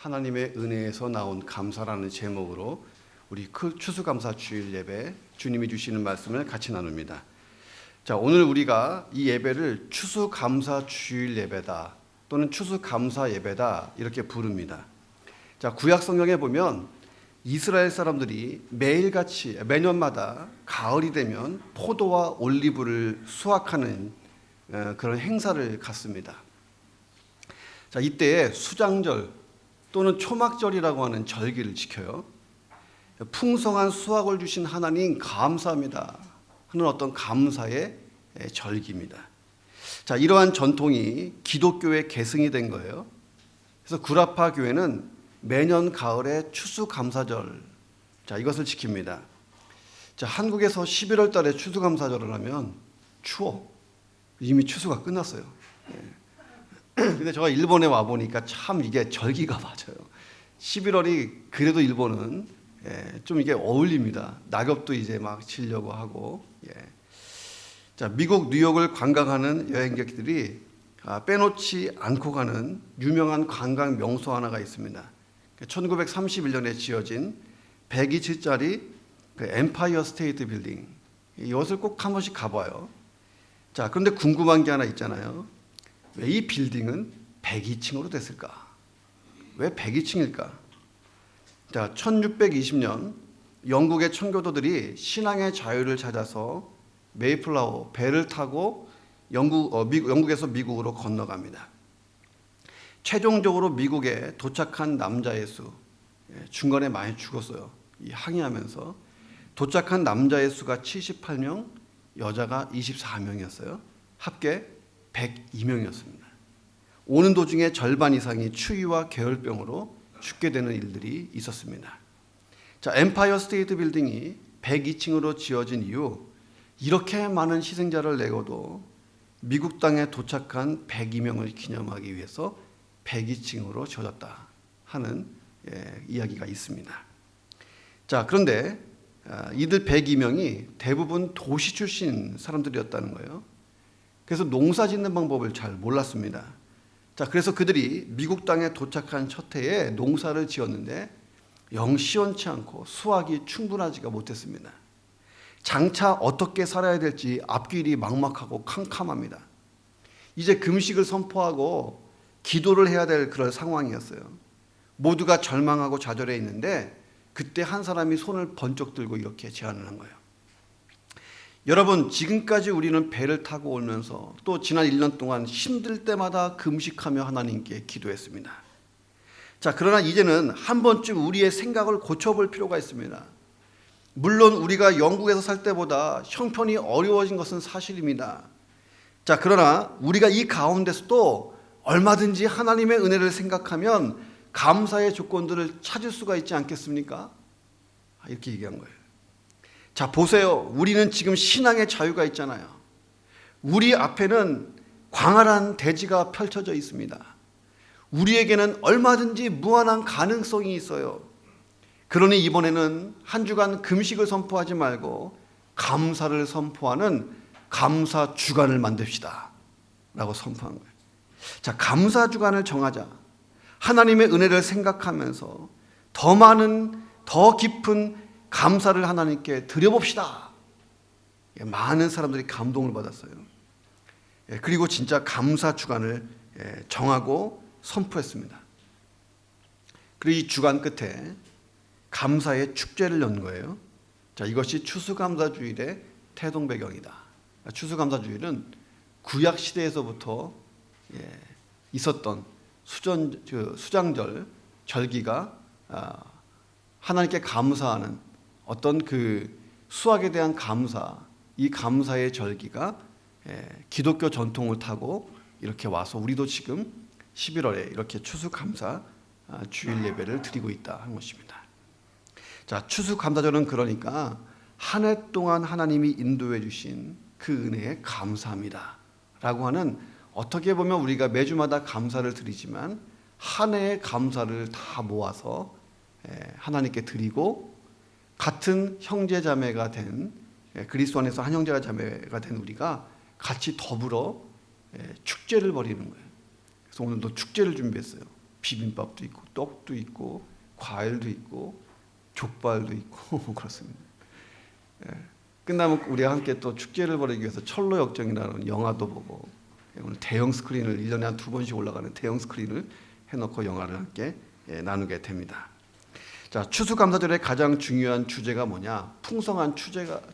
하나님의 은혜에서 나온 감사라는 제목으로 우리 추수감사 주일 예배 주님이 주시는 말씀을 같이 나눕니다. 자, 오늘 우리가 이 예배를 추수감사 주일 예배다 또는 추수감사 예배다 이렇게 부릅니다. 자, 구약 성경에 보면 이스라엘 사람들이 매일같이 매년마다 가을이 되면 포도와 올리브를 수확하는 그런 행사를 갖습니다. 자, 이때에 수장절 또는 초막절이라고 하는 절기를 지켜요. 풍성한 수확을 주신 하나님 감사합니다 하는 어떤 감사의 절기입니다. 자, 이러한 전통이 기독교의 계승이 된 거예요. 그래서 구라파 교회는 매년 가을에 추수감사절, 자, 이것을 지킵니다. 자, 한국에서 11월 달에 추수감사절을 하면 추워. 이미 추수가 끝났어요. 근데 제가 일본에 와 보니까 참 이게 절기가 맞아요. 11월이 그래도 일본은 좀 이게 어울립니다. 낙엽도 이제 막 치려고 하고. 자, 미국 뉴욕을 관광하는 여행객들이 빼놓지 않고 가는 유명한 관광 명소 하나가 있습니다. 1931년에 지어진 102층짜리 그 엠파이어 스테이트 빌딩. 이것을 꼭 한 번씩 가봐요. 자, 그런데 궁금한 게 하나 있잖아요. 왜 이 빌딩은 102층으로 됐을까? 왜 102층일까? 자, 1620년 영국의 청교도들이 신앙의 자유를 찾아서 메이플라워 배를 타고 영국에서 미국으로 건너갑니다. 최종적으로 미국에 도착한 남자의 수, 중간에 많이 죽었어요. 이 항해하면서 도착한 남자의 수가 78명, 여자가 24명이었어요. 합계 102명이었습니다. 오는 도중에 절반 이상이 추위와 계열병으로 죽게 되는 일들이 있었습니다. 자, 엠파이어 스테이트 빌딩이 102층으로 지어진 이유, 이렇게 많은 희생자를 내고도 미국 땅에 도착한 102명을 기념하기 위해서 102층으로 지어졌다 하는 이야기가 있습니다. 자, 그런데 이들 102명이 대부분 도시 출신 사람들이었다는 거예요. 그래서 농사 짓는 방법을 잘 몰랐습니다. 자, 그래서 그들이 미국 땅에 도착한 첫 해에 농사를 지었는데 영 시원치 않고 수확이 충분하지가 못했습니다. 장차 어떻게 살아야 될지 앞길이 막막하고 캄캄합니다. 이제 금식을 선포하고 기도를 해야 될 그런 상황이었어요. 모두가 절망하고 좌절해 있는데 그때 한 사람이 손을 번쩍 들고 이렇게 제안을 한 거예요. 여러분, 지금까지 우리는 배를 타고 오면서 또 지난 1년 동안 힘들 때마다 금식하며 하나님께 기도했습니다. 자, 그러나 이제는 한 번쯤 우리의 생각을 고쳐볼 필요가 있습니다. 물론 우리가 영국에서 살 때보다 형편이 어려워진 것은 사실입니다. 자, 그러나 우리가 이 가운데서도 얼마든지 하나님의 은혜를 생각하면 감사의 조건들을 찾을 수가 있지 않겠습니까? 이렇게 얘기한 거예요. 자, 보세요. 우리는 지금 신앙의 자유가 있잖아요. 우리 앞에는 광활한 대지가 펼쳐져 있습니다. 우리에게는 얼마든지 무한한 가능성이 있어요. 그러니 이번에는 한 주간 금식을 선포하지 말고 감사를 선포하는 감사 주간을 만듭시다 라고 선포한 거예요. 자, 감사 주간을 정하자. 하나님의 은혜를 생각하면서 더 많은, 더 깊은 감사를 하나님께 드려봅시다. 많은 사람들이 감동을 받았어요. 그리고 진짜 감사 주간을 정하고 선포했습니다. 그리고 이 주간 끝에 감사의 축제를 연 거예요. 자, 이것이 추수감사주일의 태동 배경이다. 추수감사주일은 구약 시대에서부터 있었던 수장절 절기가 하나님께 감사하는 어떤 그 수확에 대한 감사, 이 감사의 절기가 기독교 전통을 타고 이렇게 와서 우리도 지금 11월에 이렇게 추수감사 주일 예배를 드리고 있다 하는 것입니다. 자, 추수감사절은 그러니까 한 해 동안 하나님이 인도해 주신 그 은혜에 감사합니다 라고 하는, 어떻게 보면 우리가 매주마다 감사를 드리지만 한 해의 감사를 다 모아서 하나님께 드리고, 같은 형제자매가 된, 그리스도 안에서 한 형제자매가 된 우리가 같이 더불어 축제를 벌이는 거예요. 그래서 오늘도 축제를 준비했어요. 비빔밥도 있고 떡도 있고 과일도 있고 족발도 있고 그렇습니다. 예. 끝나면 우리와 함께 또 축제를 벌이기 위해서 철로역정이라는 영화도 보고 오늘 대형 스크린을 1년에 한 2번씩 올라가는 대형 스크린을 해놓고 영화를 함께 나누게 됩니다. 자, 추수감사절의 가장 중요한 주제가 뭐냐? 풍성한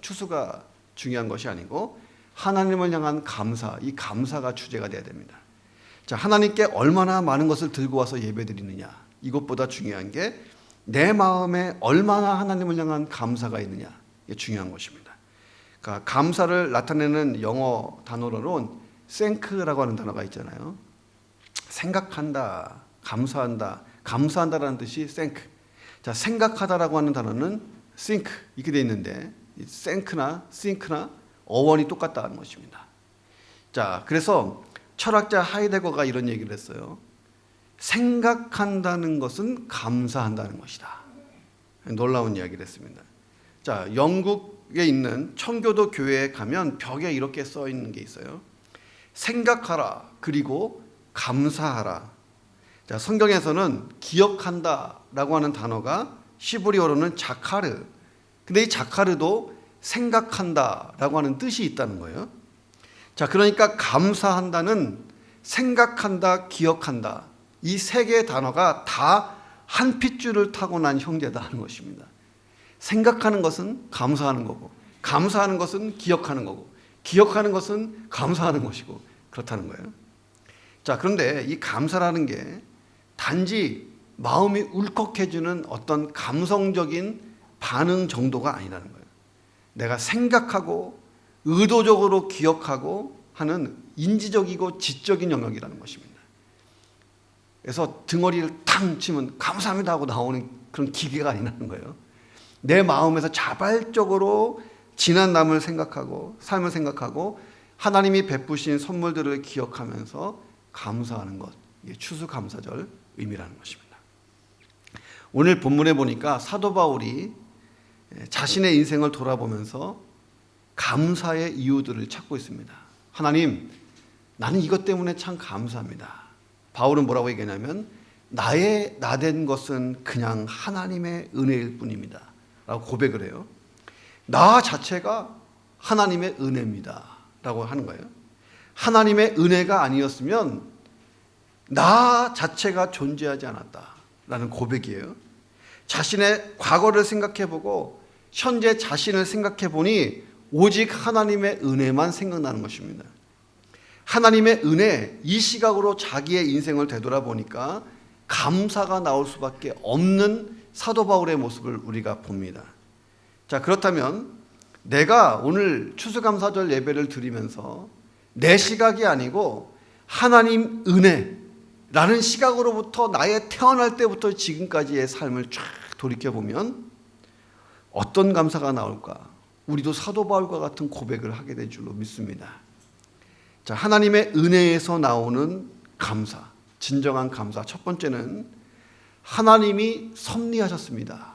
추수가 중요한 것이 아니고 하나님을 향한 감사, 이 감사가 주제가 돼야 됩니다. 자, 하나님께 얼마나 많은 것을 들고 와서 예배드리느냐, 이것보다 중요한 게 내 마음에 얼마나 하나님을 향한 감사가 있느냐, 이게 중요한 것입니다. 그러니까 감사를 나타내는 영어 단어로는 thank라고 하는 단어가 있잖아요. 생각한다, 감사한다, 감사한다라는 뜻이 thank. 자, 생각하다라고 하는 단어는 think 이렇게 돼 있는데 thank나 think나 어원이 똑같다는 것입니다. 자, 그래서 철학자 하이데거가 이런 얘기를 했어요. 생각한다는 것은 감사한다는 것이다. 놀라운 이야기를 했습니다. 자, 영국에 있는 청교도 교회에 가면 벽에 이렇게 써 있는 게 있어요. 생각하라, 그리고 감사하라. 자, 성경에서는 기억한다라고 하는 단어가 시브리어로는 자카르. 근데 이 자카르도 생각한다라고 하는 뜻이 있다는 거예요. 자, 그러니까 감사한다는 생각한다, 기억한다, 이 세 개의 단어가 다 한 핏줄을 타고난 형제다 하는 것입니다. 생각하는 것은 감사하는 거고, 감사하는 것은 기억하는 거고, 기억하는 것은 감사하는 것이고, 그렇다는 거예요. 자, 그런데 이 감사라는 게 단지 마음이 울컥해지는 어떤 감성적인 반응 정도가 아니라는 거예요. 내가 생각하고 의도적으로 기억하고 하는 인지적이고 지적인 영역이라는 것입니다. 그래서 등어리를 탕 치면 감사합니다 하고 나오는 그런 기계가 아니라는 거예요. 내 마음에서 자발적으로 지난 남을 생각하고 삶을 생각하고 하나님이 베푸신 선물들을 기억하면서 감사하는 것, 이게 추수감사절 의미라는 것입니다. 오늘 본문에 보니까 사도 바울이 자신의 인생을 돌아보면서 감사의 이유들을 찾고 있습니다. 하나님, 나는 이것 때문에 참 감사합니다. 바울은 뭐라고 얘기하냐면 나의 나된 것은 그냥 하나님의 은혜일 뿐입니다 라고 고백을 해요. 나 자체가 하나님의 은혜입니다 라고 하는 거예요. 하나님의 은혜가 아니었으면 나 자체가 존재하지 않았다라는 고백이에요. 자신의 과거를 생각해보고 현재 자신을 생각해보니 오직 하나님의 은혜만 생각나는 것입니다. 하나님의 은혜, 이 시각으로 자기의 인생을 되돌아보니까 감사가 나올 수밖에 없는 사도 바울의 모습을 우리가 봅니다. 자, 그렇다면 내가 오늘 추수감사절 예배를 드리면서 내 시각이 아니고 하나님 은혜라는 시각으로부터 나의 태어날 때부터 지금까지의 삶을 쫙 돌이켜보면 어떤 감사가 나올까? 우리도 사도 바울과 같은 고백을 하게 될 줄로 믿습니다. 자, 하나님의 은혜에서 나오는 감사, 진정한 감사. 첫 번째는 하나님이 섭리하셨습니다.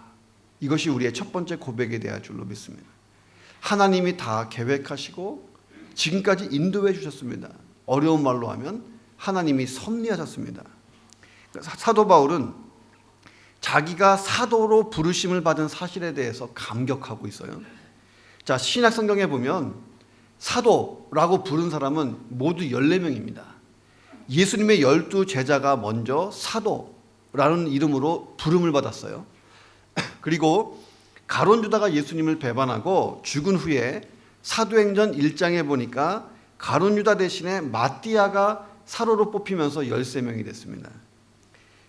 이것이 우리의 첫 번째 고백에 대할 줄로 믿습니다. 하나님이 다 계획하시고 지금까지 인도해 주셨습니다. 어려운 말로 하면 하나님이 섭리하셨습니다. 사도 바울은 자기가 사도로 부르심을 받은 사실에 대해서 감격하고 있어요. 자, 신약 성경에 보면 사도라고 부른 사람은 모두 14명입니다. 예수님의 12제자가 먼저 사도라는 이름으로 부름을 받았어요. 그리고 가룟 유다가 예수님을 배반하고 죽은 후에 사도행전 1장에 보니까 가룟 유다 대신에 마띠아가 사도로 뽑히면서 13명이 됐습니다.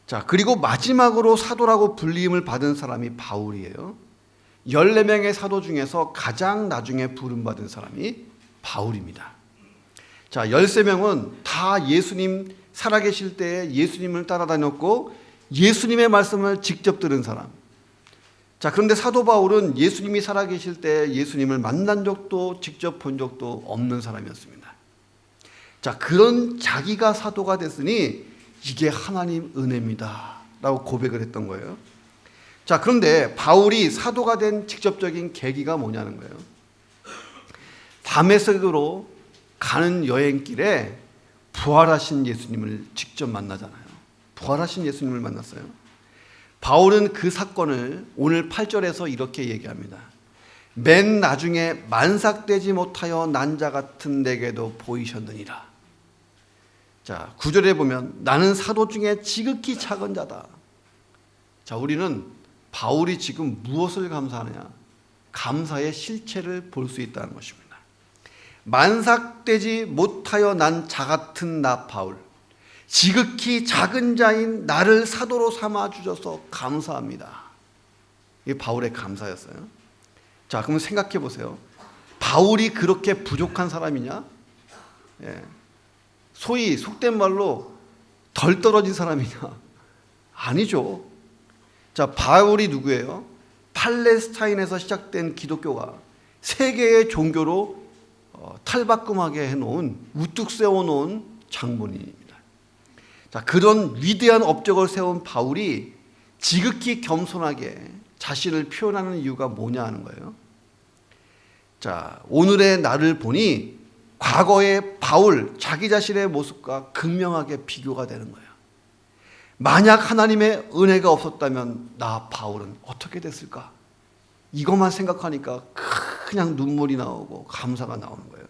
자, 그리고 마지막으로 사도라고 불림을 받은 사람이 바울이에요. 14명의 사도 중에서 가장 나중에 부름받은 사람이 바울입니다. 자, 13명은 다 예수님 살아계실 때에 예수님을 따라다녔고 예수님의 말씀을 직접 들은 사람. 자, 그런데 사도 바울은 예수님이 살아계실 때 예수님을 만난 적도 직접 본 적도 없는 사람이었습니다. 자, 그런 자기가 사도가 됐으니 이게 하나님 은혜입니다 라고 고백을 했던 거예요. 자, 그런데 바울이 사도가 된 직접적인 계기가 뭐냐는 거예요. 다메섹으로 가는 여행길에 부활하신 예수님을 직접 만나잖아요. 부활하신 예수님을 만났어요. 바울은 그 사건을 오늘 8절에서 이렇게 얘기합니다. 맨 나중에 만삭되지 못하여 난 자 같은 내게도 보이셨느니라. 자, 9절에 보면 나는 사도 중에 지극히 작은 자다. 자, 우리는 바울이 지금 무엇을 감사하느냐? 감사의 실체를 볼 수 있다는 것입니다. 만삭되지 못하여 난 자 같은 나 바울, 지극히 작은 자인 나를 사도로 삼아 주셔서 감사합니다. 이게 바울의 감사였어요. 자, 그럼 생각해 보세요. 바울이 그렇게 부족한 사람이냐? 예. 소위 속된 말로 덜 떨어진 사람이냐? 아니죠. 자, 바울이 누구예요? 팔레스타인에서 시작된 기독교가 세계의 종교로 탈바꿈하게 해놓은, 우뚝 세워놓은 장본인입니다. 자, 그런 위대한 업적을 세운 바울이 지극히 겸손하게 자신을 표현하는 이유가 뭐냐 하는 거예요. 자, 오늘의 나를 보니 과거의 바울 자기 자신의 모습과 극명하게 비교가 되는 거예요. 만약 하나님의 은혜가 없었다면 나 바울은 어떻게 됐을까? 이것만 생각하니까 그냥 눈물이 나오고 감사가 나오는 거예요.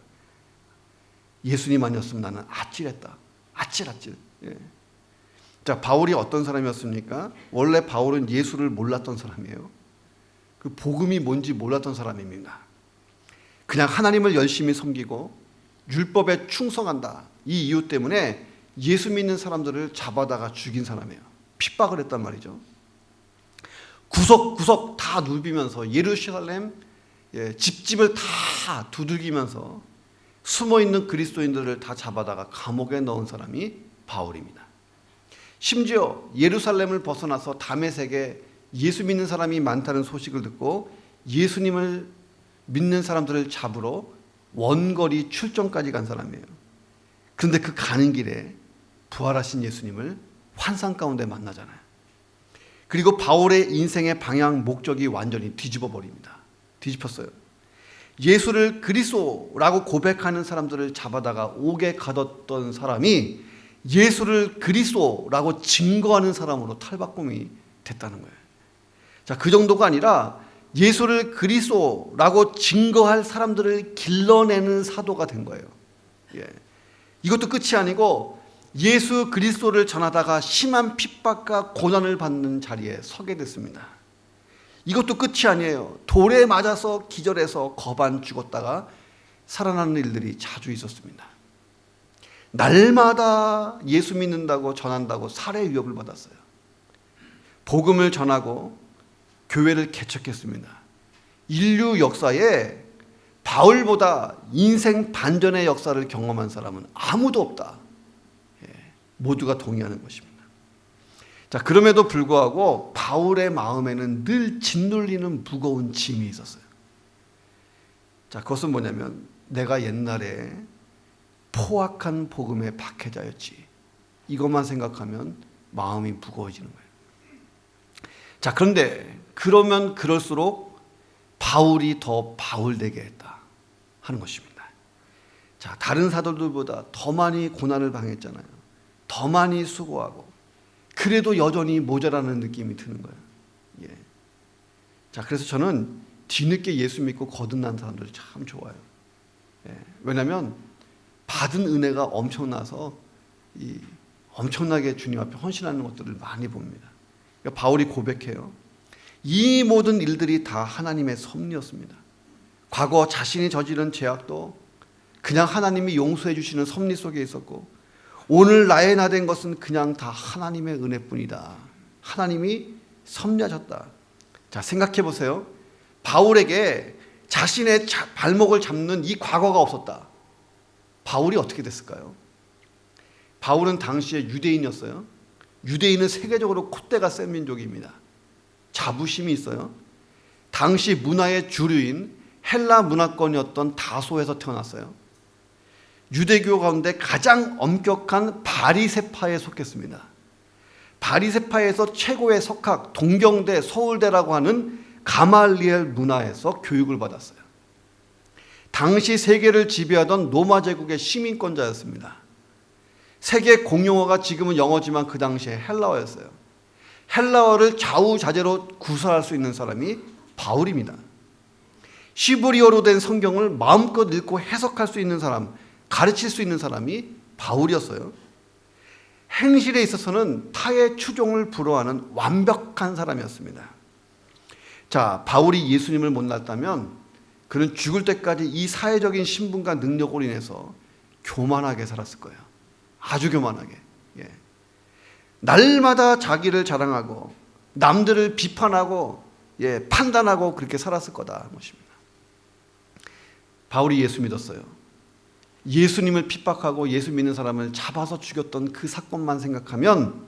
예수님 아니었으면 나는 아찔했다. 아찔. 예. 자, 바울이 어떤 사람이었습니까? 원래 바울은 예수를 몰랐던 사람이에요. 그 복음이 뭔지 몰랐던 사람입니다. 그냥 하나님을 열심히 섬기고 율법에 충성한다. 이 이유 때문에 예수 믿는 사람들을 잡아다가 죽인 사람이에요. 핍박을 했단 말이죠. 구석구석 다 누비면서 예루살렘 집집을 다 두들기면서 숨어있는 그리스도인들을 다 잡아다가 감옥에 넣은 사람이 바울입니다. 심지어 예루살렘을 벗어나서 다메섹에 예수 믿는 사람이 많다는 소식을 듣고 예수님을 믿는 사람들을 잡으러 원거리 출정까지 간 사람이에요. 그런데 그 가는 길에 부활하신 예수님을 환상 가운데 만나잖아요. 그리고 바울의 인생의 방향, 목적이 완전히 뒤집어 버립니다. 뒤집혔어요. 예수를 그리스도라고 고백하는 사람들을 잡아다가 옥에 가뒀던 사람이 예수를 그리스도라고 증거하는 사람으로 탈바꿈이 됐다는 거예요. 자, 그 정도가 아니라 예수를 그리스도라고 증거할 사람들을 길러내는 사도가 된 거예요. 예. 이것도 끝이 아니고 예수 그리스도를 전하다가 심한 핍박과 고난을 받는 자리에 서게 됐습니다. 이것도 끝이 아니에요. 돌에 맞아서 기절해서 거반 죽었다가 살아나는 일들이 자주 있었습니다. 날마다 예수 믿는다고 전한다고 살해 위협을 받았어요. 복음을 전하고 교회를 개척했습니다. 인류 역사에 바울보다 인생 반전의 역사를 경험한 사람은 아무도 없다. 모두가 동의하는 것입니다. 자, 그럼에도 불구하고 바울의 마음에는 늘 짓눌리는 무거운 짐이 있었어요. 자, 그것은 뭐냐면 내가 옛날에 포악한 복음의 박해자였지. 이것만 생각하면 마음이 무거워지는 거예요. 자, 그런데 그러면 그럴수록 바울이 더 바울되게 했다 하는 것입니다. 자, 다른 사도들보다 더 많이 고난을 당했잖아요. 더 많이 수고하고 그래도 여전히 모자라는 느낌이 드는 거예요. 예. 자, 그래서 저는 뒤늦게 예수 믿고 거듭난 사람들 참 좋아요. 예. 왜냐하면 받은 은혜가 엄청나서 엄청나게 주님 앞에 헌신하는 것들을 많이 봅니다. 그러니까 바울이 고백해요. 이 모든 일들이 다 하나님의 섭리였습니다. 과거 자신이 저지른 죄악도 그냥 하나님이 용서해 주시는 섭리 속에 있었고 오늘 나의 나 된 것은 그냥 다 하나님의 은혜뿐이다. 하나님이 섭리하셨다. 자, 생각해 보세요. 바울에게 자신의 발목을 잡는 이 과거가 없었다. 바울이 어떻게 됐을까요? 바울은 당시에 유대인이었어요. 유대인은 세계적으로 콧대가 센 민족입니다. 자부심이 있어요. 당시 문화의 주류인 헬라 문화권이었던 다소에서 태어났어요. 유대교 가운데 가장 엄격한 바리새파에 속했습니다. 바리새파에서 최고의 석학, 동경대, 서울대라고 하는 가말리엘 문화에서 교육을 받았어요. 당시 세계를 지배하던 로마 제국의 시민권자였습니다. 세계 공용어가 지금은 영어지만 그 당시에 헬라어였어요. 헬라어를 좌우자재로 구사할 수 있는 사람이 바울입니다. 시브리어로 된 성경을 마음껏 읽고 해석할 수 있는 사람, 가르칠 수 있는 사람이 바울이었어요. 행실에 있어서는 타의 추종을 불허하는 완벽한 사람이었습니다. 자, 바울이 예수님을 만났다면 그는 죽을 때까지 이 사회적인 신분과 능력으로 인해서 교만하게 살았을 거예요. 아주 교만하게. 예. 날마다 자기를 자랑하고 남들을 비판하고 판단하고 그렇게 살았을 거다 것입니다. 바울이 예수 믿었어요. 예수님을 핍박하고 예수 믿는 사람을 잡아서 죽였던 그 사건만 생각하면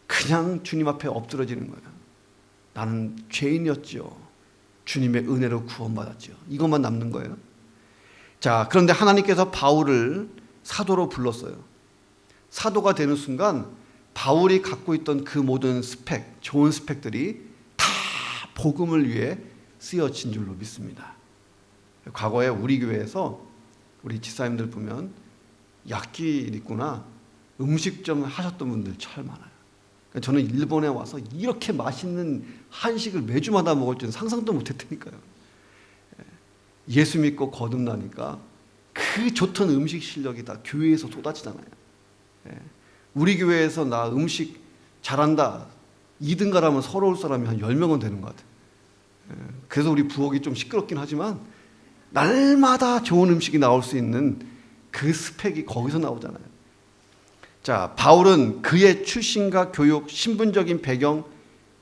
그냥 주님 앞에 엎드러지는 거예요. 나는 죄인이었지요. 주님의 은혜로 구원받았지요. 이것만 남는 거예요. 자, 그런데 하나님께서 바울을 사도로 불렀어요. 사도가 되는 순간 바울이 갖고 있던 그 모든 스펙, 좋은 스펙들이 다 복음을 위해 쓰여진 줄로 믿습니다. 과거에 우리 교회에서 우리 집사님들 보면 약길 있구나 음식점 하셨던 분들 참 많아요. 저는 일본에 와서 이렇게 맛있는 한식을 매주마다 먹을 줄은 상상도 못했다니까요. 예수 믿고 거듭나니까 그 좋던 음식 실력이 다 교회에서 쏟아지잖아요. 우리 교회에서 나 음식 잘한다 2등 가라면 서러울 사람이 한 10명은 되는 것 같아요. 그래서 우리 부엌이 좀 시끄럽긴 하지만 날마다 좋은 음식이 나올 수 있는 그 스펙이 거기서 나오잖아요. 자, 바울은 그의 출신과 교육, 신분적인 배경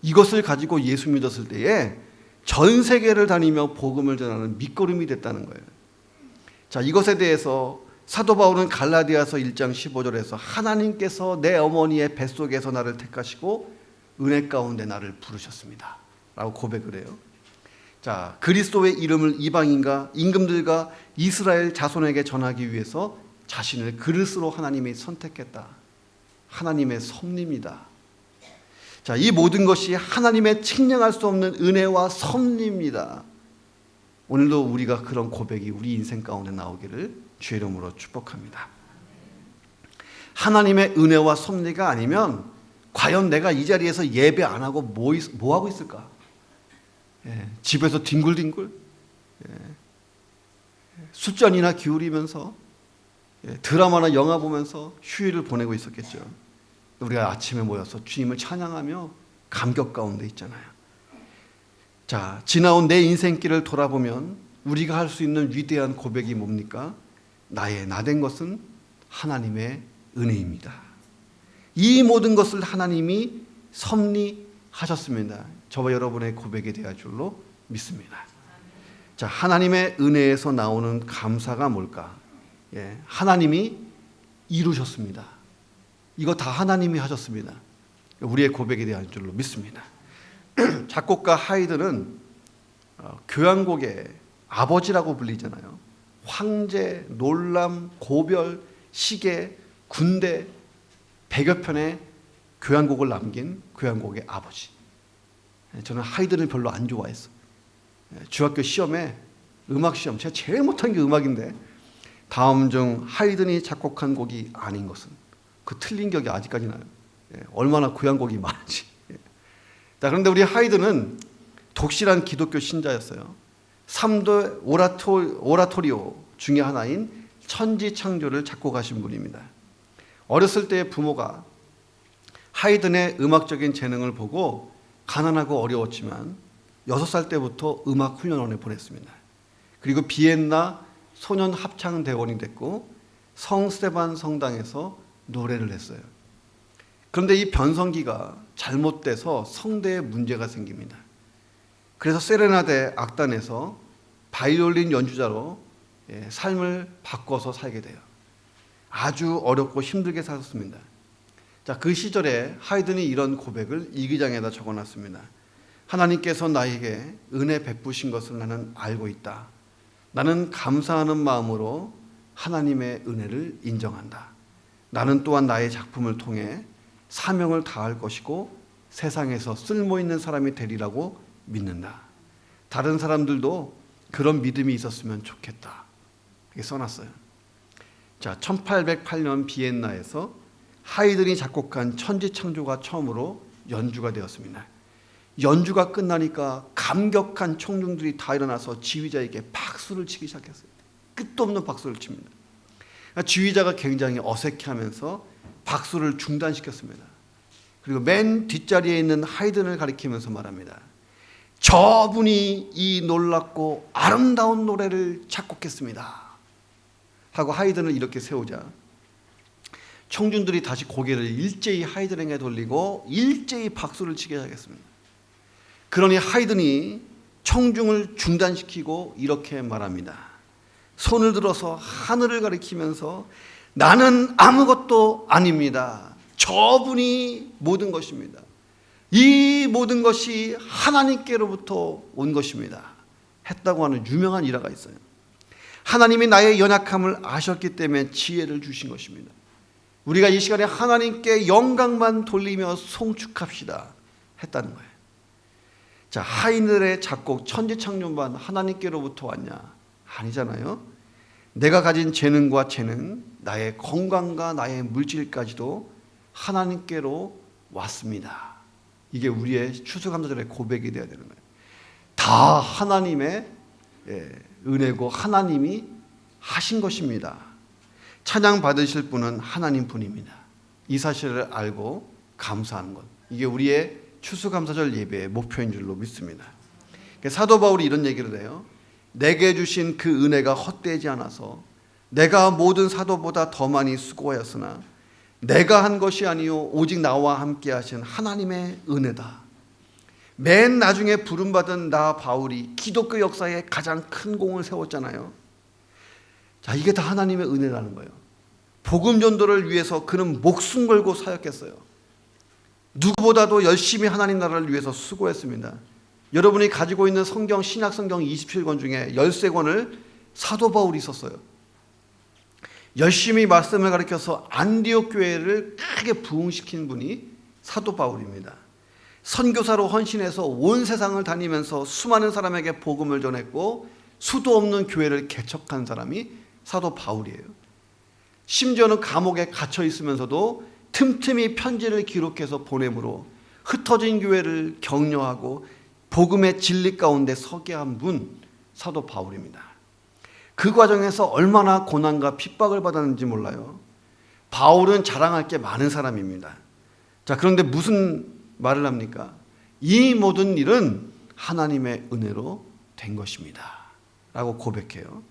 이것을 가지고 예수 믿었을 때에 전 세계를 다니며 복음을 전하는 밑거름이 됐다는 거예요. 자, 이것에 대해서 사도 바울은 갈라디아서 1장 15절에서 하나님께서 내 어머니의 뱃속에서 나를 택하시고 은혜 가운데 나를 부르셨습니다 라고 고백을 해요. 자, 그리스도의 이름을 이방인과 임금들과 이스라엘 자손에게 전하기 위해서 자신을 그릇으로 하나님이 선택했다. 하나님의 섭리입니다. 자, 이 모든 것이 하나님의 측량할 수 없는 은혜와 섭리입니다. 오늘도 우리가 그런 고백이 우리 인생 가운데 나오기를 주의 이름으로 축복합니다. 하나님의 은혜와 섭리가 아니면 과연 내가 이 자리에서 예배 안 하고 뭐 하고 있을까? 집에서 뒹굴뒹굴 술잔이나 기울이면서 드라마나 영화 보면서 휴일을 보내고 있었겠죠. 우리가 아침에 모여서 주님을 찬양하며 감격 가운데 있잖아요. 자, 지나온 내 인생길을 돌아보면 우리가 할 수 있는 위대한 고백이 뭡니까? 나의 나된 것은 하나님의 은혜입니다. 이 모든 것을 하나님이 섭리하셨습니다. 저와 여러분의 고백이 되어야 할 줄로 믿습니다. 자, 하나님의 은혜에서 나오는 감사가 뭘까? 하나님이 이루셨습니다. 이거 다 하나님이 하셨습니다. 우리의 고백이 되어야 할 줄로 믿습니다. 작곡가 하이든은 교향곡의 아버지라고 불리잖아요. 황제, 놀람, 고별, 시계, 군대 100여 편의 교향곡을 남긴 교향곡의 아버지. 저는 하이든을 별로 안 좋아했어요. 중학교 시험에 음악 시험 제가 제일 못한 게 음악인데 다음 중 하이든이 작곡한 곡이 아닌 것은 그 틀린 기억이 아직까지 나요. 얼마나 교향곡이 많은지. 자, 그런데 우리 하이든은 독실한 기독교 신자였어요. 3대 오라토리오 중에 하나인 천지창조를 작곡하신 분입니다. 어렸을 때 부모가 하이든의 음악적인 재능을 보고 가난하고 어려웠지만 6살 때부터 음악 훈련원에 보냈습니다. 그리고 비엔나 소년 합창대원이 됐고 성 스테반 성당에서 노래를 했어요. 그런데 이 변성기가 잘못돼서 성대에 문제가 생깁니다. 그래서 세레나데 악단에서 바이올린 연주자로 삶을 바꿔서 살게 돼요. 아주 어렵고 힘들게 살았습니다. 자, 그 시절에 하이든이 이런 고백을 일기장에다 적어놨습니다. 하나님께서 나에게 은혜 베푸신 것을 나는 알고 있다. 나는 감사하는 마음으로 하나님의 은혜를 인정한다. 나는 또한 나의 작품을 통해 사명을 다할 것이고 세상에서 쓸모있는 사람이 되리라고 믿는다. 다른 사람들도 그런 믿음이 있었으면 좋겠다. 이렇게 써놨어요. 자, 1808년 비엔나에서 하이든이 작곡한 천지창조가 처음으로 연주가 되었습니다. 연주가 끝나니까 감격한 청중들이 다 일어나서 지휘자에게 박수를 치기 시작했어요. 끝도 없는 박수를 칩니다. 지휘자가 굉장히 어색해하면서 박수를 중단시켰습니다. 그리고 맨 뒷자리에 있는 하이든을 가리키면서 말합니다. 저분이 이 놀랍고 아름다운 노래를 작곡했습니다. 하고 하이든을 이렇게 세우자 청중들이 다시 고개를 일제히 하이든에게 돌리고 일제히 박수를 치게 하겠습니다. 그러니 하이든이 청중을 중단시키고 이렇게 말합니다. 손을 들어서 하늘을 가리키면서 나는 아무것도 아닙니다. 저분이 모든 것입니다. 이 모든 것이 하나님께로부터 온 것입니다. 했다고 하는 유명한 일화가 있어요. 하나님이 나의 연약함을 아셨기 때문에 지혜를 주신 것입니다. 우리가 이 시간에 하나님께 영광만 돌리며 송축합시다 했다는 거예요. 자, 하이든의 작곡 천지창조만 하나님께로부터 왔냐? 아니잖아요. 내가 가진 재능과 재능, 나의 건강과 나의 물질까지도 하나님께로 왔습니다. 이게 우리의 추수감사절의 고백이 되어야 되는 거예요. 다 하나님의 은혜고 하나님이 하신 것입니다. 찬양 받으실 분은 하나님 분입니다. 이 사실을 알고 감사하는 것, 이게 우리의 추수감사절 예배의 목표인 줄로 믿습니다. 사도 바울이 이런 얘기를 해요. 내게 주신 그 은혜가 헛되지 않아서 내가 모든 사도보다 더 많이 수고하였으나 내가 한 것이 아니요 오직 나와 함께 하신 하나님의 은혜다. 맨 나중에 부름받은 나 바울이 기독교 역사에 가장 큰 공을 세웠잖아요. 자, 이게 다 하나님의 은혜라는 거예요. 복음 전도를 위해서 그는 목숨 걸고 사역했어요. 누구보다도 열심히 하나님 나라를 위해서 수고했습니다. 여러분이 가지고 있는 성경, 신약 성경 27권 중에 13권을 사도 바울이 썼어요. 열심히 말씀을 가르쳐서 안디옥 교회를 크게 부흥시킨 분이 사도 바울입니다. 선교사로 헌신해서 온 세상을 다니면서 수많은 사람에게 복음을 전했고 수도 없는 교회를 개척한 사람이 사도 바울이에요. 심지어는 감옥에 갇혀 있으면서도 틈틈이 편지를 기록해서 보내므로 흩어진 교회를 격려하고 복음의 진리 가운데 서게 한 분, 사도 바울입니다. 그 과정에서 얼마나 고난과 핍박을 받았는지 몰라요. 바울은 자랑할 게 많은 사람입니다. 자, 그런데 무슨 말을 합니까? 이 모든 일은 하나님의 은혜로 된 것입니다. 라고 고백해요.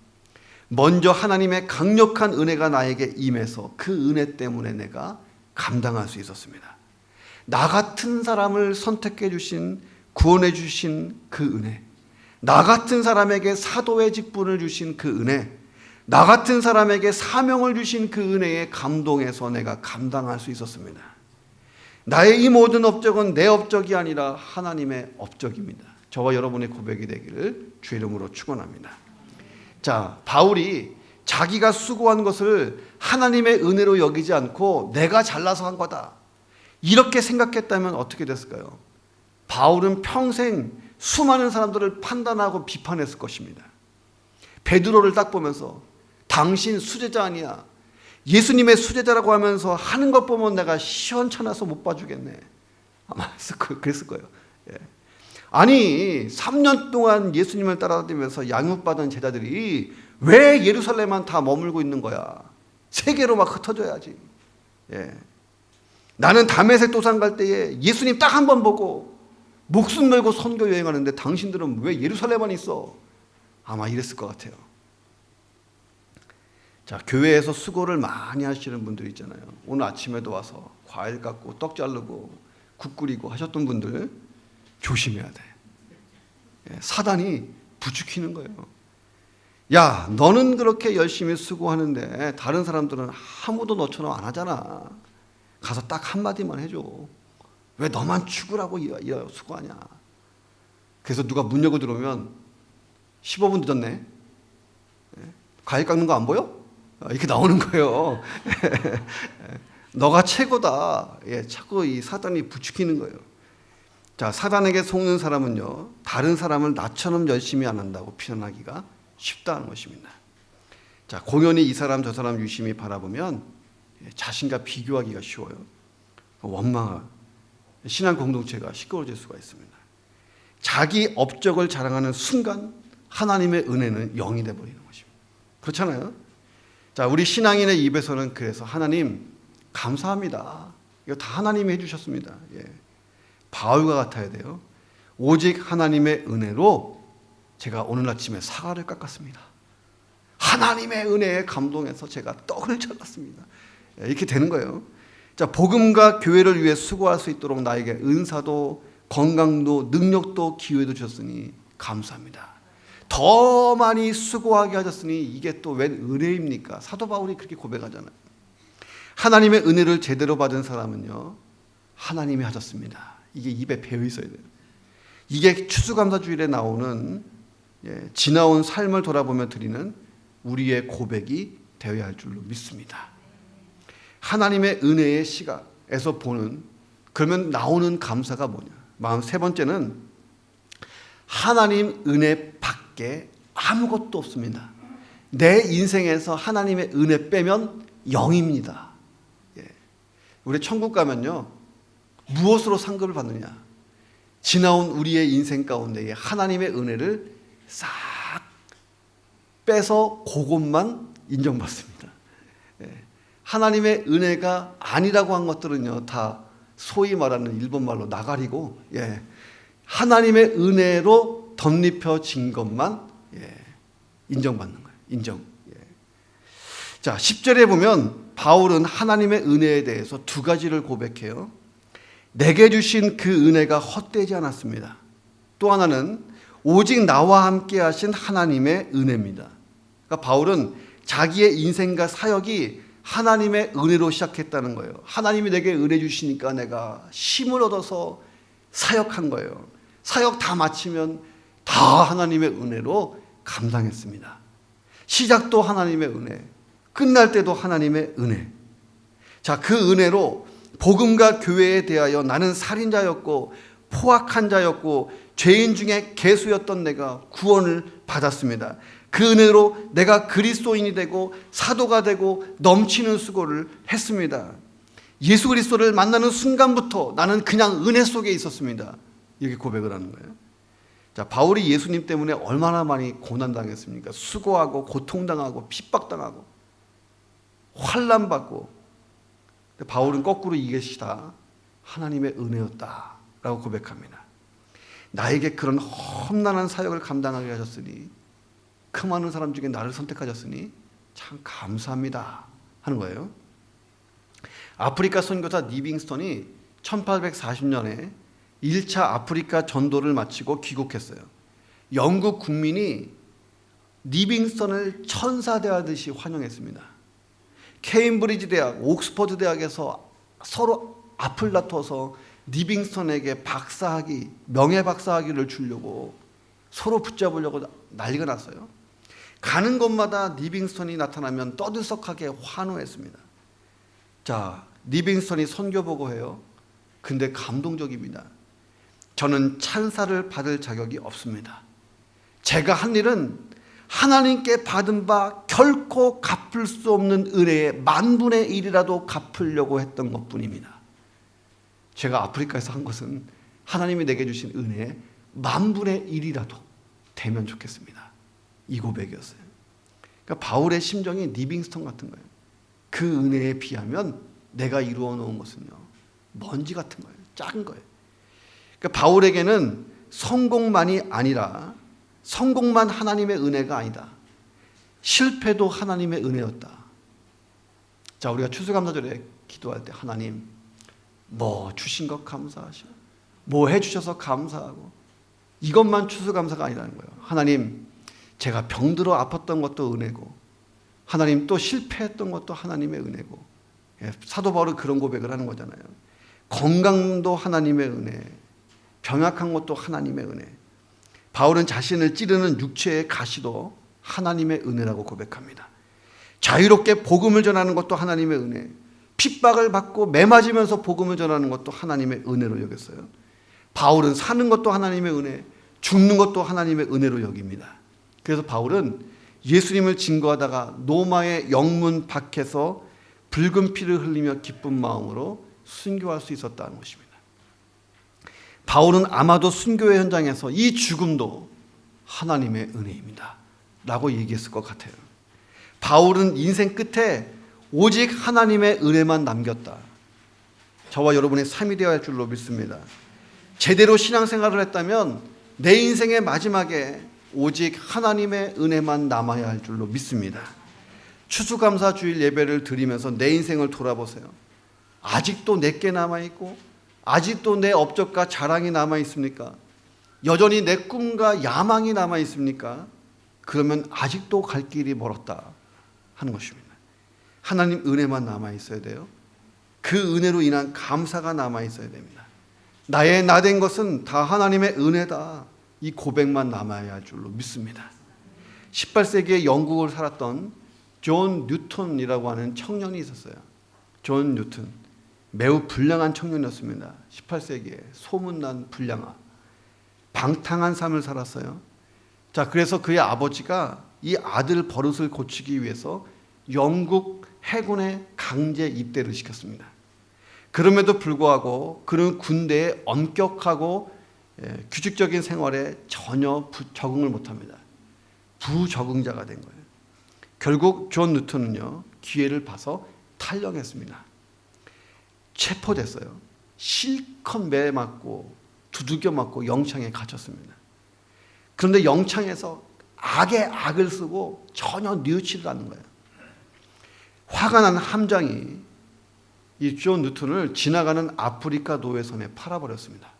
먼저 하나님의 강력한 은혜가 나에게 임해서 그 은혜 때문에 내가 감당할 수 있었습니다. 나 같은 사람을 선택해 주신, 구원해 주신 그 은혜, 나 같은 사람에게 사도의 직분을 주신 그 은혜, 나 같은 사람에게 사명을 주신 그 은혜에 감동해서 내가 감당할 수 있었습니다. 나의 이 모든 업적은 내 업적이 아니라 하나님의 업적입니다. 저와 여러분의 고백이 되기를 주 이름으로 축원합니다. 자, 바울이 자기가 수고한 것을 하나님의 은혜로 여기지 않고 내가 잘나서 한 거다, 이렇게 생각했다면 어떻게 됐을까요? 바울은 평생 수많은 사람들을 판단하고 비판했을 것입니다. 베드로를 딱 보면서 당신 수제자 아니야, 예수님의 수제자라고 하면서 하는 것 보면 내가 시원찮아서 못 봐주겠네, 아마 그랬을 거예요. 아니 3년 동안 예수님을 따라다니면서 양육받은 제자들이 왜 예루살렘만 다 머물고 있는 거야? 세계로 막 흩어져야지. 나는 다메섹 도상 갈 때에 예수님 딱 한 번 보고 목숨 걸고 선교 여행하는데 당신들은 왜 예루살렘만 있어? 아마 이랬을 것 같아요. 자, 교회에서 수고를 많이 하시는 분들 있잖아요. 오늘 아침에도 와서 과일 깎고 떡 자르고 국 끓이고 하셨던 분들 조심해야 돼. 사단이 부추기는 거예요. 야, 너는 그렇게 열심히 수고하는데 다른 사람들은 아무도 너처럼 안 하잖아. 가서 딱 한마디만 해줘. 왜 너만 죽으라고 수고하냐. 그래서 누가 문 열고 들어오면 15분 늦었네, 과일 깎는 거 안 보여? 이렇게 나오는 거예요. 너가 최고다. 자꾸 이 사단이 부추기는 거예요. 자, 사단에게 속는 사람은요, 다른 사람을 나처럼 열심히 안 한다고 표현하기가 쉽다는 것입니다. 자, 공연히 이 사람 저 사람 유심히 바라보면 자신과 비교하기가 쉬워요. 원망하고 신앙 공동체가 시끄러워질 수가 있습니다. 자기 업적을 자랑하는 순간 하나님의 은혜는 0이 되어버리는 것입니다. 그렇잖아요. 자, 우리 신앙인의 입에서는 그래서 하나님 감사합니다. 이거 다 하나님이 해주셨습니다. 바울과 같아야 돼요. 오직 하나님의 은혜로 제가 오늘 아침에 사과를 깎았습니다. 하나님의 은혜에 감동해서 제가 떡을 잘랐습니다. 이렇게 되는 거예요. 자, 복음과 교회를 위해 수고할 수 있도록 나에게 은사도 건강도 능력도 기회도 주셨으니 감사합니다. 더 많이 수고하게 하셨으니 이게 또 웬 은혜입니까? 사도 바울이 그렇게 고백하잖아요. 하나님의 은혜를 제대로 받은 사람은요, 하나님이 하셨습니다. 이게 입에 배어 있어야 돼요. 이게 추수감사주일에 나오는 지나온 삶을 돌아보며 드리는 우리의 고백이 되어야 할 줄로 믿습니다. 하나님의 은혜의 시각에서 보는, 그러면 나오는 감사가 뭐냐? 세 번째는 하나님 은혜 밖에 아무것도 없습니다. 내 인생에서 하나님의 은혜 빼면 0입니다. 우리 천국 가면요, 무엇으로 상급을 받느냐? 지나온 우리의 인생 가운데에 하나님의 은혜를 싹 빼서 그것만 인정받습니다. 하나님의 은혜가 아니라고 한 것들은요, 다 소위 말하는 일본말로 나가리고, 하나님의 은혜로 덧입혀진 것만 인정받는 거예요. 인정. 자, 10절에 보면 바울은 하나님의 은혜에 대해서 두 가지를 고백해요. 내게 주신 그 은혜가 헛되지 않았습니다. 또 하나는 오직 나와 함께 하신 하나님의 은혜입니다. 그러니까 바울은 자기의 인생과 사역이 하나님의 은혜로 시작했다는 거예요. 하나님이 내게 은혜 주시니까 내가 힘을 얻어서 사역한 거예요. 사역 다 마치면 다 하나님의 은혜로 감당했습니다. 시작도 하나님의 은혜, 끝날 때도 하나님의 은혜. 자, 그 은혜로 복음과 교회에 대하여 나는 살인자였고 포악한 자였고 죄인 중에 개수였던 내가 구원을 받았습니다. 그 은혜로 내가 그리스도인이 되고 사도가 되고 넘치는 수고를 했습니다. 예수 그리스도를 만나는 순간부터 나는 그냥 은혜 속에 있었습니다. 이렇게 고백을 하는 거예요. 자, 바울이 예수님 때문에 얼마나 많이 고난당했습니까? 수고하고 고통당하고 핍박당하고 환난받고. 바울은 거꾸로 이것이 다 하나님의 은혜였다라고 고백합니다. 나에게 그런 험난한 사역을 감당하게 하셨으니, 그 많은 사람 중에 나를 선택하셨으니 참 감사합니다 하는 거예요. 아프리카 선교사 리빙스턴이 1840년에 1차 아프리카 전도를 마치고 귀국했어요. 영국 국민이 리빙스턴을 천사 대하듯이 환영했습니다. 케임브리지 대학, 옥스퍼드 대학에서 서로 앞을 다퉈서 리빙스턴에게 박사학위, 명예 박사학위를 주려고 서로 붙잡으려고 난리가 났어요. 가는 곳마다 리빙스턴이 나타나면 떠들썩하게 환호했습니다. 자, 리빙스턴이 선교보고 해요. 근데 감동적입니다. 저는 찬사를 받을 자격이 없습니다. 제가 한 일은 하나님께 받은 바 결코 갚을 수 없는 은혜의 10,000분의 1이라도 갚으려고 했던 것뿐입니다. 제가 아프리카에서 한 것은 하나님이 내게 주신 은혜의 10,000분의 1이라도 되면 좋겠습니다. 이 고백이었어요. 그러니까 바울의 심정이 리빙스턴 같은 거예요. 그 은혜에 비하면 내가 이루어 놓은 것은요, 먼지 같은 거예요. 작은 거예요. 그러니까 바울에게는 성공만이 아니라, 성공만 하나님의 은혜가 아니다. 실패도 하나님의 은혜였다. 자, 우리가 추수감사절에 기도할 때 하나님 뭐 주신 것 감사하시고 뭐 해주셔서 감사하고, 이것만 추수감사가 아니라는 거예요. 하나님, 제가 병들어 아팠던 것도 은혜고, 하나님 또 실패했던 것도 하나님의 은혜고. 사도 바울은 그런 고백을 하는 거잖아요. 건강도 하나님의 은혜, 병약한 것도 하나님의 은혜. 바울은 자신을 찌르는 육체의 가시도 하나님의 은혜라고 고백합니다. 자유롭게 복음을 전하는 것도 하나님의 은혜, 핍박을 받고 매맞으면서 복음을 전하는 것도 하나님의 은혜로 여겼어요. 바울은 사는 것도 하나님의 은혜, 죽는 것도 하나님의 은혜로 여깁니다. 그래서 바울은 예수님을 증거하다가 로마의 영문 밖에서 붉은 피를 흘리며 기쁜 마음으로 순교할 수 있었다는 것입니다. 바울은 아마도 순교의 현장에서 이 죽음도 하나님의 은혜입니다 라고 얘기했을 것 같아요. 바울은 인생 끝에 오직 하나님의 은혜만 남겼다. 저와 여러분의 삶이 되어야 할 줄로 믿습니다. 제대로 신앙생활을 했다면 내 인생의 마지막에 오직 하나님의 은혜만 남아야 할 줄로 믿습니다. 추수감사주일 예배를 드리면서 내 인생을 돌아보세요. 아직도 내게 남아있고 아직도 내 업적과 자랑이 남아있습니까? 여전히 내 꿈과 야망이 남아있습니까? 그러면 아직도 갈 길이 멀었다 하는 것입니다. 하나님 은혜만 남아있어야 돼요. 그 은혜로 인한 감사가 남아있어야 됩니다. 나의 나된 것은 다 하나님의 은혜다. 이 고백만 남아야 할 줄로 믿습니다. 18세기에 영국을 살았던 존 뉴턴이라고 하는 청년이 있었어요. 존 뉴턴, 매우 불량한 청년이었습니다. 18세기에 소문난 불량아, 방탕한 삶을 살았어요. 자, 그래서 그의 아버지가 이 아들 버릇을 고치기 위해서 영국 해군에 강제 입대를 시켰습니다. 그럼에도 불구하고 그는 군대에 엄격하고 규칙적인 생활에 전혀 적응을 못합니다. 부적응자가 된 거예요. 결국 존 뉴턴은요, 기회를 봐서 탈영했습니다. 체포됐어요. 실컷 매 맞고 두들겨 맞고 영창에 갇혔습니다. 그런데 영창에서 악의 악을 쓰고 전혀 뉘우치지 않는 거예요. 화가 난 함장이 이 존 뉴턴을 지나가는 아프리카 노예선에 팔아버렸습니다.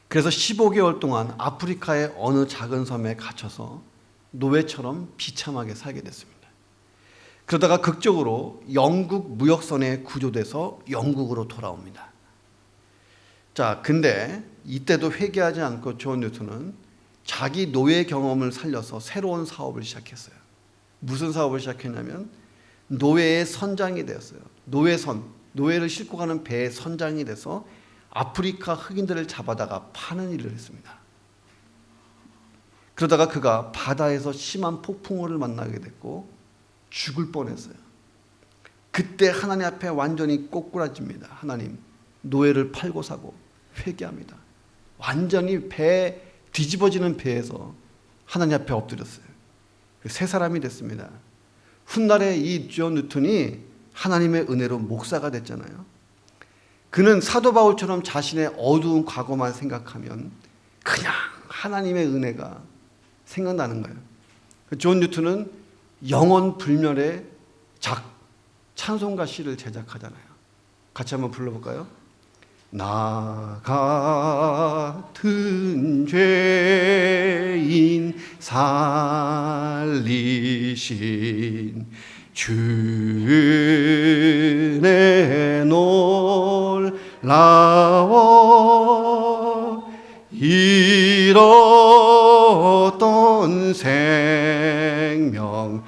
그래서 15개월 동안 아프리카의 어느 작은 섬에 갇혀서 노예처럼 비참하게 살게 됐습니다. 그러다가 극적으로 영국 무역선에 구조돼서 영국으로 돌아옵니다. 자, 근데 이때도 회개하지 않고 존 뉴턴은 자기 노예 경험을 살려서 새로운 사업을 시작했어요. 무슨 사업을 시작했냐면 노예의 선장이 되었어요. 노예를 싣고 가는 배의 선장이 돼서 아프리카 흑인들을 잡아다가 파는 일을 했습니다. 그러다가 그가 바다에서 심한 폭풍우를 만나게 됐고 죽을 뻔했어요. 그때 하나님 앞에 완전히 꼬꾸라집니다. 하나님, 노예를 팔고 사고 회개합니다. 완전히 뒤집어지는 배에서 하나님 앞에 엎드렸어요. 세 사람이 됐습니다. 훗날에 이 존 뉴턴이 하나님의 은혜로 목사가 됐잖아요. 그는 사도 바울처럼 자신의 어두운 과거만 생각하면 그냥 하나님의 은혜가 생각나는 거예요. 존 뉴턴은 영원 불멸의 찬송가 시를 제작하잖아요. 같이 한번 불러볼까요? 나 같은 죄인 살리신 주의 놀라워 잃었던 생명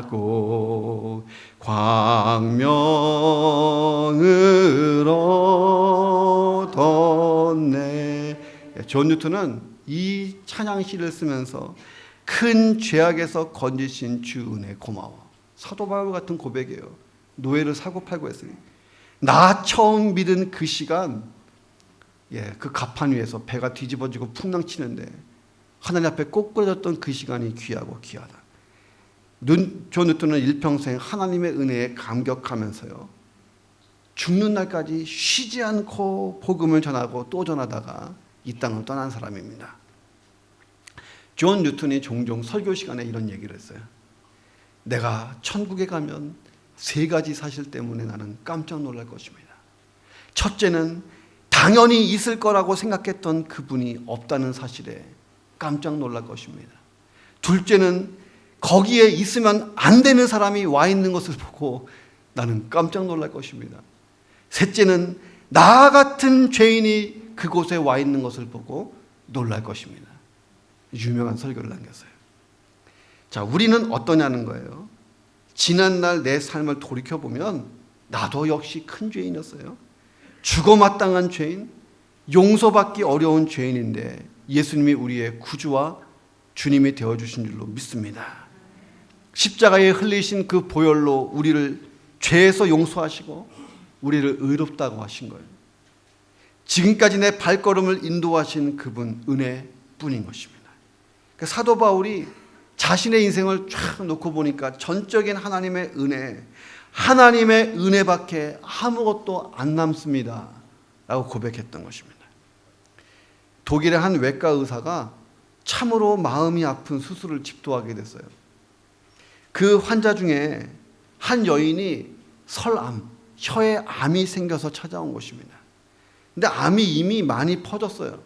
찾았고 광명을 얻었네. 존 뉴턴은 이 찬양시를 쓰면서 큰 죄악에서 건지신 주 은혜 고마워. 사도 바울 같은 고백이에요. 노예를 사고 팔고 했으니 나 처음 믿은 그 시간, 그 가판 위에서 배가 뒤집어지고 풍랑치는데 하나님 앞에 꼬꾸라졌던 그 시간이 귀하고 귀하다. 존 뉴턴은 일평생 하나님의 은혜에 감격하면서요, 죽는 날까지 쉬지 않고 복음을 전하고 또 전하다가 이 땅을 떠난 사람입니다. 존 뉴턴이 종종 설교 시간에 이런 얘기를 했어요. 내가 천국에 가면 3가지 사실 때문에 나는 깜짝 놀랄 것입니다. 첫째는 당연히 있을 거라고 생각했던 그분이 없다는 사실에 깜짝 놀랄 것입니다. 둘째는 거기에 있으면 안 되는 사람이 와 있는 것을 보고 나는 깜짝 놀랄 것입니다. 셋째는 나 같은 죄인이 그곳에 와 있는 것을 보고 놀랄 것입니다. 유명한 설교를 남겼어요. 자, 우리는 어떠냐는 거예요. 지난날 내 삶을 돌이켜보면 나도 역시 큰 죄인이었어요. 죽어마땅한 죄인, 용서받기 어려운 죄인인데 예수님이 우리의 구주와 주님이 되어주신 줄로 믿습니다. 십자가에 흘리신 그 보혈로 우리를 죄에서 용서하시고 우리를 의롭다고 하신 거예요. 지금까지 내 발걸음을 인도하신 그분 은혜뿐인 것입니다. 사도 바울이 자신의 인생을 쫙 놓고 보니까 전적인 하나님의 은혜밖에 아무것도 안 남습니다 라고 고백했던 것입니다. 독일의 한 외과 의사가 참으로 마음이 아픈 수술을 집도하게 됐어요. 그 환자 중에 한 여인이 설암, 혀에 암이 생겨서 찾아온 것입니다. 근데 암이 이미 많이 퍼졌어요.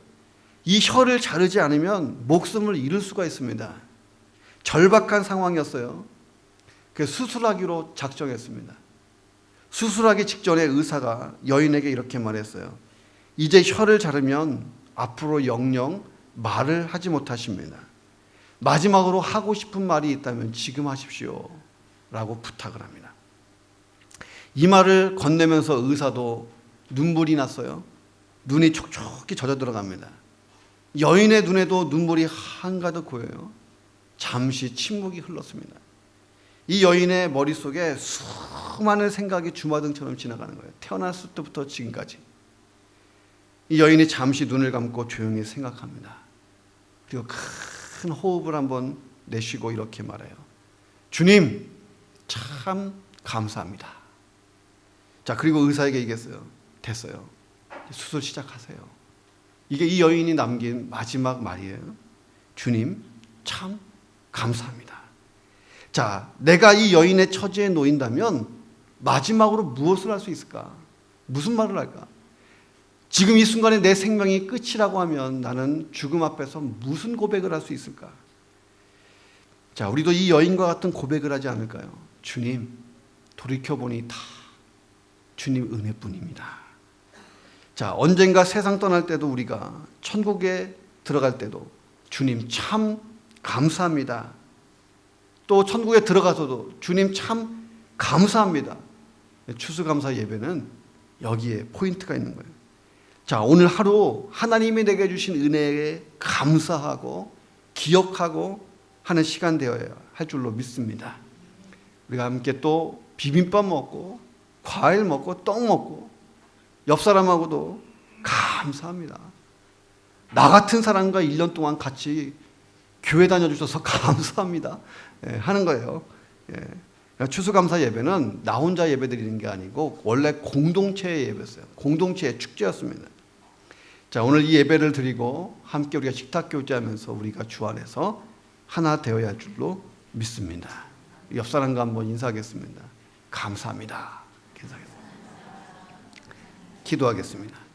이 혀를 자르지 않으면 목숨을 잃을 수가 있습니다. 절박한 상황이었어요. 그래서 수술하기로 작정했습니다. 수술하기 직전에 의사가 여인에게 이렇게 말했어요. 이제 혀를 자르면 앞으로 영영 말을 하지 못하십니다. 마지막으로 하고 싶은 말이 있다면 지금 하십시오 라고 부탁을 합니다. 이 말을 건네면서 의사도 눈물이 났어요. 눈이 촉촉히 젖어 들어갑니다. 여인의 눈에도 눈물이 한가득 고여요. 잠시 침묵이 흘렀습니다. 이 여인의 머릿속에 수많은 생각이 주마등처럼 지나가는 거예요. 태어났을 때부터 지금까지. 이 여인이 잠시 눈을 감고 조용히 생각합니다. 그리고 큰 호흡을 한번 내쉬고 이렇게 말해요. 주님, 참 감사합니다. 자, 그리고 의사에게 얘기했어요. 됐어요. 수술 시작하세요. 이게 이 여인이 남긴 마지막 말이에요. 주님, 참 감사합니다. 자, 내가 이 여인의 처지에 놓인다면 마지막으로 무엇을 할 수 있을까? 무슨 말을 할까? 지금 이 순간에 내 생명이 끝이라고 하면 나는 죽음 앞에서 무슨 고백을 할 수 있을까? 자, 우리도 이 여인과 같은 고백을 하지 않을까요? 주님, 돌이켜보니 다 주님 은혜뿐입니다. 자, 언젠가 세상 떠날 때도 우리가 천국에 들어갈 때도 주님 참 감사합니다. 또 천국에 들어가서도 주님 참 감사합니다. 추수감사 예배는 여기에 포인트가 있는 거예요. 자, 오늘 하루 하나님이 내게 주신 은혜에 감사하고 기억하고 하는 시간 되어야 할 줄로 믿습니다. 우리가 함께 또 비빔밥 먹고 과일 먹고 떡 먹고 옆 사람하고도 감사합니다. 나 같은 사람과 1년 동안 같이 교회 다녀주셔서 감사합니다. 하는 거예요. 추수감사 예배는 나 혼자 예배 드리는 게 아니고 원래 공동체의 예배였어요. 공동체의 축제였습니다. 자, 오늘 이 예배를 드리고 함께 우리가 식탁교제하면서 우리가 주 안에서 하나 되어야 할 줄로 믿습니다. 옆 사람과 한번 인사하겠습니다. 감사합니다. 인사하겠습니다. 기도하겠습니다.